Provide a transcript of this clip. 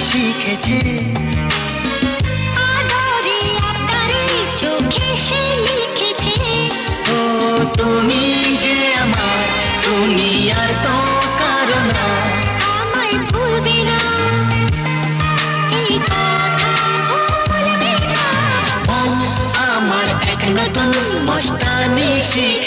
শিখেছে। আদরে আদরে চোখে সে লিখেছে। ও তুমি যে আমার, তুমি আর তো কারো না। আমায় ভুলবে না, এই কথা ভুলবে না। ও আমার এক নতুন মস্তানি শিখ